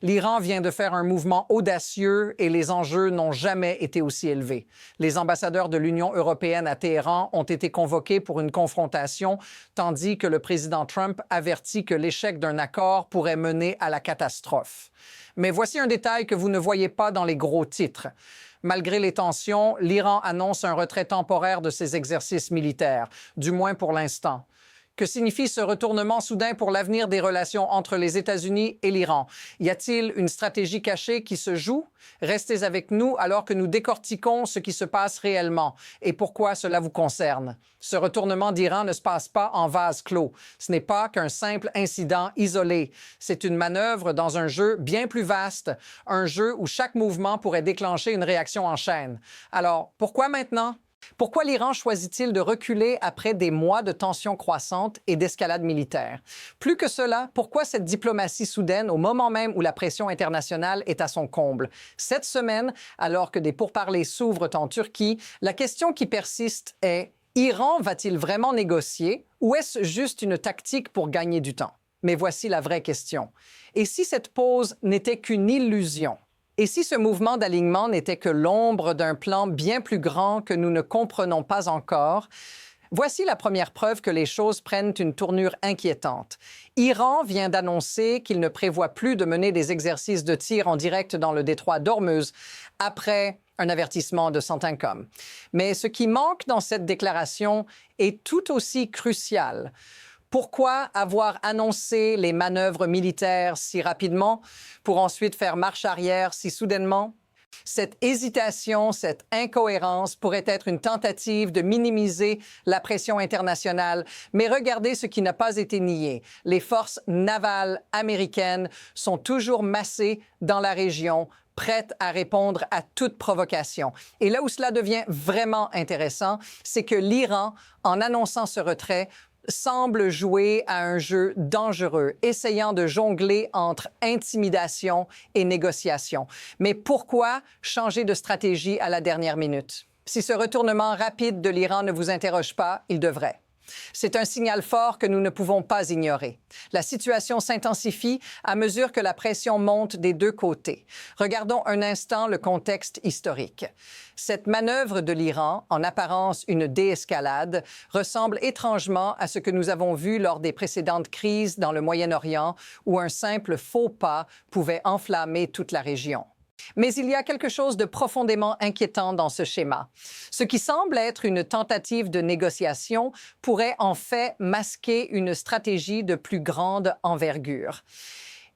L'Iran vient de faire un mouvement audacieux et les enjeux n'ont jamais été aussi élevés. Les ambassadeurs de l'Union européenne à Téhéran ont été convoqués pour une confrontation, tandis que le président Trump avertit que l'échec d'un accord pourrait mener à la catastrophe. Mais voici un détail que vous ne voyez pas dans les gros titres. Malgré les tensions, l'Iran annonce un retrait temporaire de ses exercices militaires, du moins pour l'instant. Que signifie ce retournement soudain pour l'avenir des relations entre les États-Unis et l'Iran? Y a-t-il une stratégie cachée qui se joue? Restez avec nous alors que nous décortiquons ce qui se passe réellement et pourquoi cela vous concerne. Ce retournement d'Iran ne se passe pas en vase clos. Ce n'est pas qu'un simple incident isolé. C'est une manœuvre dans un jeu bien plus vaste, un jeu où chaque mouvement pourrait déclencher une réaction en chaîne. Alors, pourquoi maintenant? Pourquoi l'Iran choisit-il de reculer après des mois de tensions croissantes et d'escalade militaire? Plus que cela, pourquoi cette diplomatie soudaine au moment même où la pression internationale est à son comble? Cette semaine, alors que des pourparlers s'ouvrent en Turquie, la question qui persiste est: Iran va-t-il vraiment négocier ou est-ce juste une tactique pour gagner du temps? Mais voici la vraie question. Et si cette pause n'était qu'une illusion? Et si ce mouvement d'alignement n'était que l'ombre d'un plan bien plus grand que nous ne comprenons pas encore? Voici la première preuve que les choses prennent une tournure inquiétante. Iran vient d'annoncer qu'il ne prévoit plus de mener des exercices de tir en direct dans le détroit d'Ormuz après un avertissement de CENTCOM. Mais ce qui manque dans cette déclaration est tout aussi crucial. Pourquoi avoir annoncé les manœuvres militaires si rapidement pour ensuite faire marche arrière si soudainement? Cette hésitation, cette incohérence pourrait être une tentative de minimiser la pression internationale. Mais regardez ce qui n'a pas été nié. Les forces navales américaines sont toujours massées dans la région, prêtes à répondre à toute provocation. Et là où cela devient vraiment intéressant, c'est que l'Iran, en annonçant ce retrait, semble jouer à un jeu dangereux, essayant de jongler entre intimidation et négociation. Mais pourquoi changer de stratégie à la dernière minute? Si ce retournement rapide de l'Iran ne vous interroge pas, il devrait. C'est un signal fort que nous ne pouvons pas ignorer. La situation s'intensifie à mesure que la pression monte des deux côtés. Regardons un instant le contexte historique. Cette manœuvre de l'Iran, en apparence une déescalade, ressemble étrangement à ce que nous avons vu lors des précédentes crises dans le Moyen-Orient, où un simple faux pas pouvait enflammer toute la région. Mais il y a quelque chose de profondément inquiétant dans ce schéma. Ce qui semble être une tentative de négociation pourrait en fait masquer une stratégie de plus grande envergure.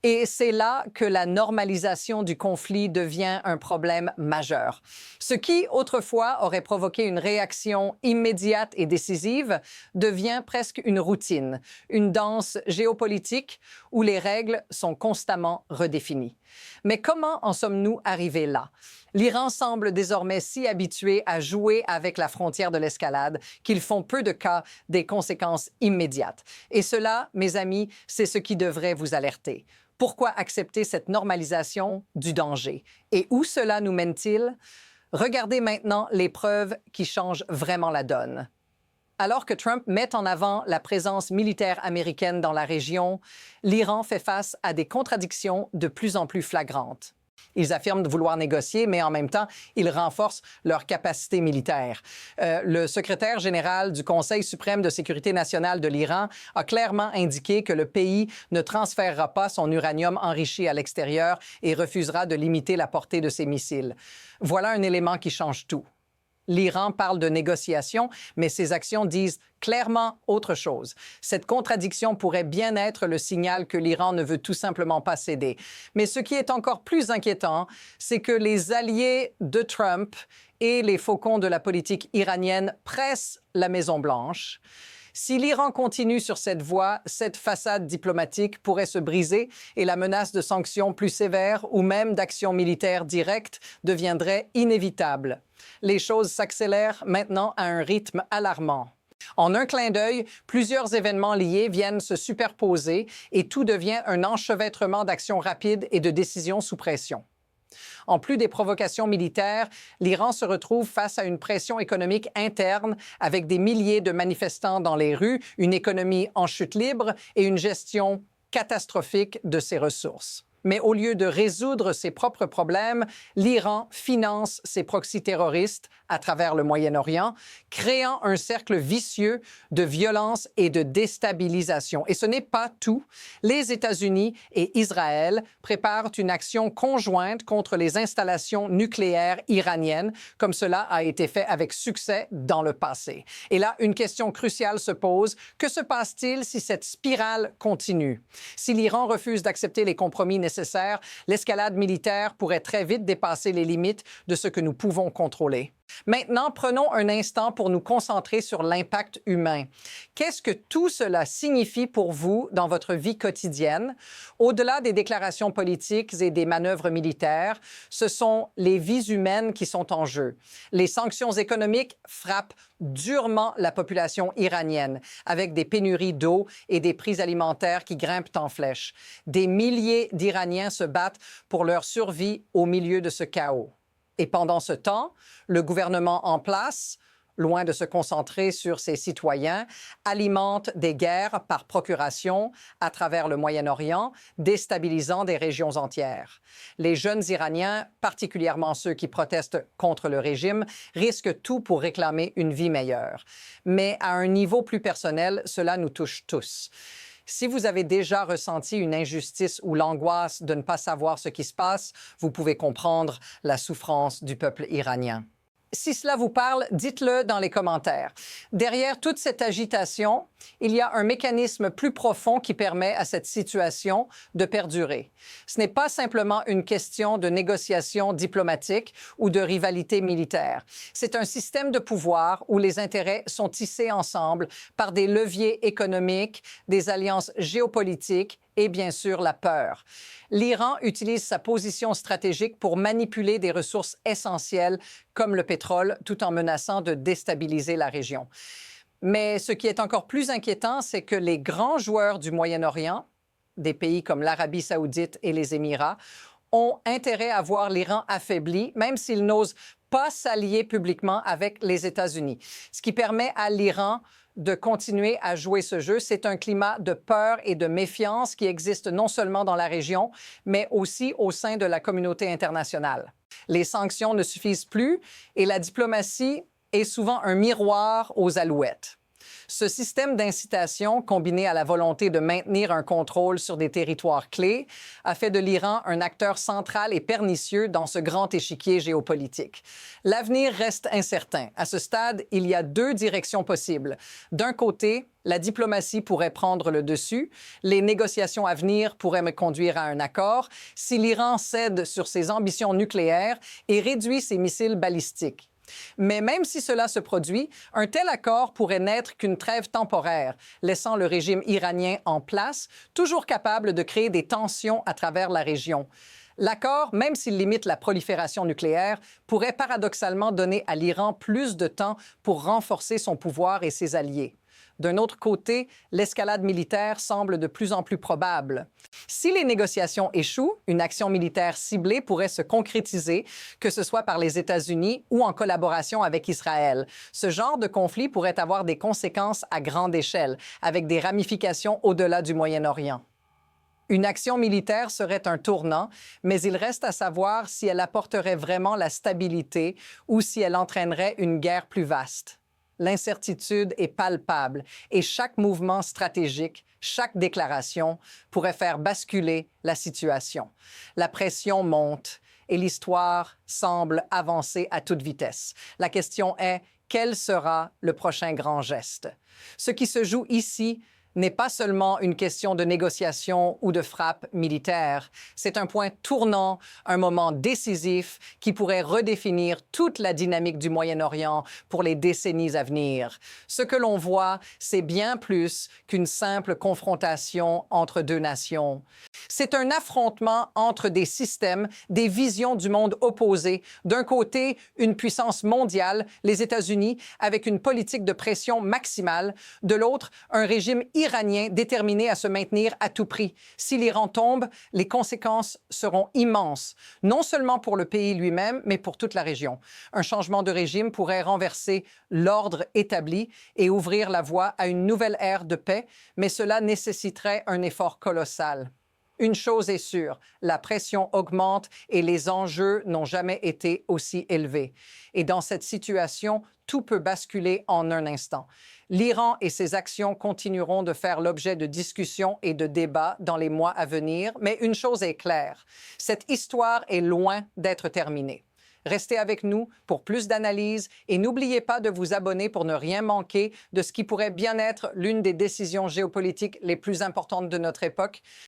Et c'est là que la normalisation du conflit devient un problème majeur. Ce qui, autrefois, aurait provoqué une réaction immédiate et décisive devient presque une routine, une danse géopolitique où les règles sont constamment redéfinies. Mais comment en sommes-nous arrivés là? L'Iran semble désormais si habitué à jouer avec la frontière de l'escalade qu'ils font peu de cas des conséquences immédiates. Et cela, mes amis, c'est ce qui devrait vous alerter. Pourquoi accepter cette normalisation du danger? Et où cela nous mène-t-il? Regardez maintenant les preuves qui changent vraiment la donne. Alors que Trump met en avant la présence militaire américaine dans la région, l'Iran fait face à des contradictions de plus en plus flagrantes. Ils affirment de vouloir négocier, mais en même temps, ils renforcent leur capacité militaire. Le secrétaire général du Conseil suprême de sécurité nationale de l'Iran a clairement indiqué que le pays ne transférera pas son uranium enrichi à l'extérieur et refusera de limiter la portée de ses missiles. Voilà un élément qui change tout. L'Iran parle de négociation, mais ses actions disent clairement autre chose. Cette contradiction pourrait bien être le signal que l'Iran ne veut tout simplement pas céder. Mais ce qui est encore plus inquiétant, c'est que les alliés de Trump et les faucons de la politique iranienne pressent la Maison-Blanche. Si l'Iran continue sur cette voie, cette façade diplomatique pourrait se briser et la menace de sanctions plus sévères ou même d'actions militaires directes deviendrait inévitable. Les choses s'accélèrent maintenant à un rythme alarmant. En un clin d'œil, plusieurs événements liés viennent se superposer et tout devient un enchevêtrement d'actions rapides et de décisions sous pression. En plus des provocations militaires, l'Iran se retrouve face à une pression économique interne avec des milliers de manifestants dans les rues, une économie en chute libre et une gestion catastrophique de ses ressources. Mais au lieu de résoudre ses propres problèmes, l'Iran finance ses proxys terroristes à travers le Moyen-Orient, créant un cercle vicieux de violence et de déstabilisation. Et ce n'est pas tout. Les États-Unis et Israël préparent une action conjointe contre les installations nucléaires iraniennes, comme cela a été fait avec succès dans le passé. Et là, une question cruciale se pose. Que se passe-t-il si cette spirale continue? Si l'Iran refuse d'accepter les compromis nécessaires, l'escalade militaire pourrait très vite dépasser les limites de ce que nous pouvons contrôler. Maintenant, prenons un instant pour nous concentrer sur l'impact humain. Qu'est-ce que tout cela signifie pour vous dans votre vie quotidienne? Au-delà des déclarations politiques et des manœuvres militaires, ce sont les vies humaines qui sont en jeu. Les sanctions économiques frappent durement la population iranienne, avec des pénuries d'eau et des prix alimentaires qui grimpent en flèche. Des milliers d'Iraniens se battent pour leur survie au milieu de ce chaos. Et pendant ce temps, le gouvernement en place, loin de se concentrer sur ses citoyens, alimente des guerres par procuration à travers le Moyen-Orient, déstabilisant des régions entières. Les jeunes Iraniens, particulièrement ceux qui protestent contre le régime, risquent tout pour réclamer une vie meilleure. Mais à un niveau plus personnel, cela nous touche tous. Si vous avez déjà ressenti une injustice ou l'angoisse de ne pas savoir ce qui se passe, vous pouvez comprendre la souffrance du peuple iranien. Si cela vous parle, dites-le dans les commentaires. Derrière toute cette agitation, il y a un mécanisme plus profond qui permet à cette situation de perdurer. Ce n'est pas simplement une question de négociation diplomatique ou de rivalité militaire. C'est un système de pouvoir où les intérêts sont tissés ensemble par des leviers économiques, des alliances géopolitiques et bien sûr la peur. L'Iran utilise sa position stratégique pour manipuler des ressources essentielles comme le pétrole, tout en menaçant de déstabiliser la région. Mais ce qui est encore plus inquiétant, c'est que les grands joueurs du Moyen-Orient, des pays comme l'Arabie saoudite et les Émirats, ont intérêt à voir l'Iran affaibli, même s'ils n'osent pas s'allier publiquement avec les États-Unis. Ce qui permet à l'Iran de continuer à jouer ce jeu. C'est un climat de peur et de méfiance qui existe non seulement dans la région, mais aussi au sein de la communauté internationale. Les sanctions ne suffisent plus et la diplomatie est souvent un miroir aux alouettes. Ce système d'incitation, combiné à la volonté de maintenir un contrôle sur des territoires clés, a fait de l'Iran un acteur central et pernicieux dans ce grand échiquier géopolitique. L'avenir reste incertain. À ce stade, il y a deux directions possibles. D'un côté, la diplomatie pourrait prendre le dessus. Les négociations à venir pourraient me conduire à un accord si l'Iran cède sur ses ambitions nucléaires et réduit ses missiles balistiques. Mais même si cela se produit, un tel accord pourrait n'être qu'une trêve temporaire, laissant le régime iranien en place, toujours capable de créer des tensions à travers la région. L'accord, même s'il limite la prolifération nucléaire, pourrait paradoxalement donner à l'Iran plus de temps pour renforcer son pouvoir et ses alliés. D'un autre côté, l'escalade militaire semble de plus en plus probable. Si les négociations échouent, une action militaire ciblée pourrait se concrétiser, que ce soit par les États-Unis ou en collaboration avec Israël. Ce genre de conflit pourrait avoir des conséquences à grande échelle, avec des ramifications au-delà du Moyen-Orient. Une action militaire serait un tournant, mais il reste à savoir si elle apporterait vraiment la stabilité ou si elle entraînerait une guerre plus vaste. L'incertitude est palpable et chaque mouvement stratégique, chaque déclaration pourrait faire basculer la situation. La pression monte et l'histoire semble avancer à toute vitesse. La question est, quel sera le prochain grand geste? Ce qui se joue ici n'est pas seulement une question de négociation ou de frappe militaire. C'est un point tournant, un moment décisif qui pourrait redéfinir toute la dynamique du Moyen-Orient pour les décennies à venir. Ce que l'on voit, c'est bien plus qu'une simple confrontation entre deux nations. C'est un affrontement entre des systèmes, des visions du monde opposées. D'un côté, une puissance mondiale, les États-Unis, avec une politique de pression maximale. De l'autre, un régime iranien déterminé à se maintenir à tout prix. Si l'Iran tombe, les conséquences seront immenses, non seulement pour le pays lui-même, mais pour toute la région. Un changement de régime pourrait renverser l'ordre établi et ouvrir la voie à une nouvelle ère de paix, mais cela nécessiterait un effort colossal. Une chose est sûre, la pression augmente et les enjeux n'ont jamais été aussi élevés. Et dans cette situation, tout peut basculer en un instant. L'Iran et ses actions continueront de faire l'objet de discussions et de débats dans les mois à venir, mais une chose est claire, cette histoire est loin d'être terminée. Restez avec nous pour plus d'analyses et n'oubliez pas de vous abonner pour ne rien manquer de ce qui pourrait bien être l'une des décisions géopolitiques les plus importantes de notre époque.